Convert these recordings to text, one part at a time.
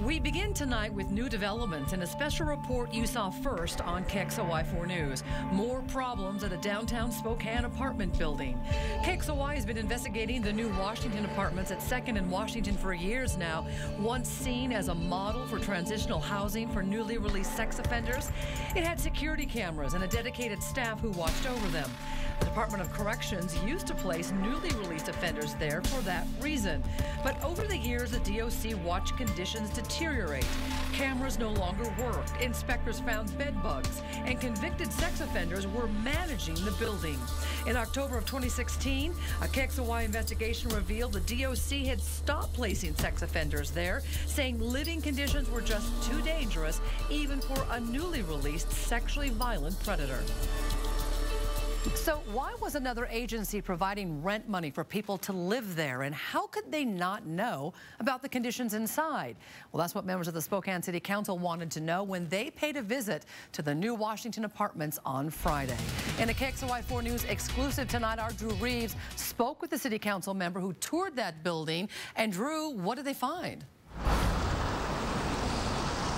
We begin tonight with new developments in a special report you saw first on KXOY4 News. More problems at a downtown Spokane apartment building. KXOY has been investigating the new Washington apartments at 2nd and Washington for years now. Once seen as a model for transitional housing for newly released sex offenders, it had security cameras and a dedicated staff who watched over them. The Department of Corrections used to place newly released offenders there for that reason. But over the years, the DOC watched conditions deteriorate. Cameras no longer worked. Inspectors found bed bugs, and convicted sex offenders were managing the building. In October of 2016, a KXOY investigation revealed the DOC had stopped placing sex offenders there, saying living conditions were just too dangerous, even for a newly released sexually violent predator. So why was another agency providing rent money for people to live there, and how could they not know about the conditions inside? Well, that's what members of the Spokane City Council wanted to know when they paid a visit to the new Washington apartments on Friday. In a KXOY4 News exclusive tonight, our Drew Reeves spoke with the City Council member who toured that building. And Drew, what did they find?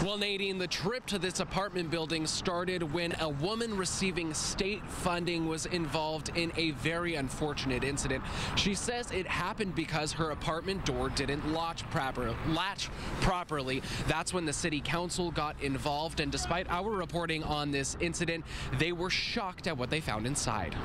Well, Nadine, the trip to this apartment building started when a woman receiving state funding was involved in a very unfortunate incident. She says it happened because her apartment door didn't latch properly. That's when the city council got involved, and despite our reporting on this incident, they were shocked at what they found inside.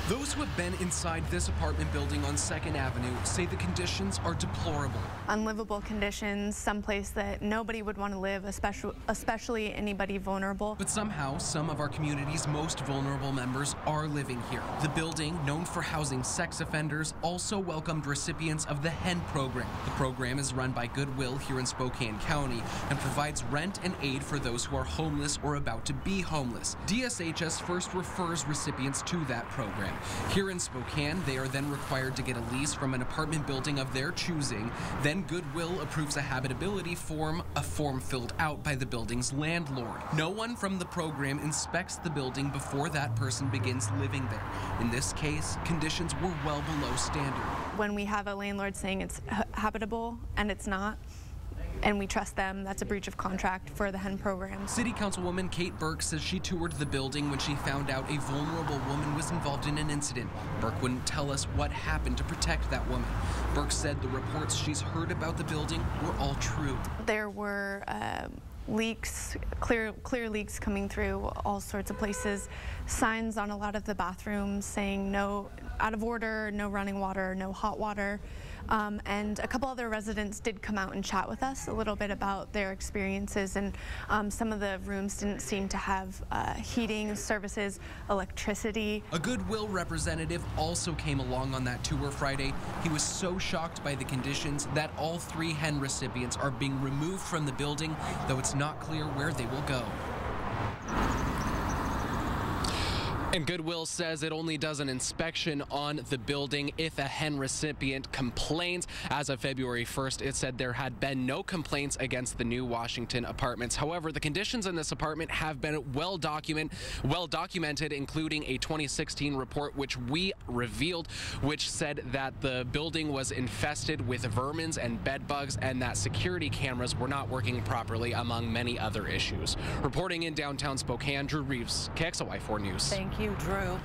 Those who have been inside this apartment building on 2nd Avenue say the conditions are deplorable. Unlivable conditions, someplace that nobody would want to live, especially anybody vulnerable. But somehow, some of our community's most vulnerable members are living here. The building, known for housing sex offenders, also welcomed recipients of the HEN program. The program is run by Goodwill here in Spokane County and provides rent and aid for those who are homeless or about to be homeless. DSHS first refers recipients to that program. Here in Spokane, they are then required to get a lease from an apartment building of their choosing. Then Goodwill approves a habitability form, a form filled out by the building's landlord. No one from the program inspects the building before that person begins living there. In this case, conditions were well below standard. When we have a landlord saying it's habitable and it's not, and we trust them, that's a breach of contract for the HEN program. City Councilwoman Kate Burke says she toured the building when she found out a vulnerable woman was involved in an incident. Burke wouldn't tell us what happened to protect that woman. Burke said the reports she's heard about the building were all true. There were leaks, clear leaks coming through all sorts of places. Signs on a lot of the bathrooms saying no, out of order, no running water, no hot water. And a couple other residents did come out and chat with us a little bit about their experiences, and some of the rooms didn't seem to have heating services, electricity. A Goodwill representative also came along on that tour Friday. He was so shocked by the conditions that all 3 HEN recipients are being removed from the building, though it's not clear where they will go. And Goodwill says it only does an inspection on the building if a HEN recipient complains. As of February 1st, it said there had been no complaints against the new Washington apartments. However, the conditions in this apartment have been well documented, including a 2016 report which we revealed, which said that the building was infested with vermins and bed bugs and that security cameras were not working properly, among many other issues. Reporting in downtown Spokane, Drew Reeves, KXOY4 News. Thank you, Drew.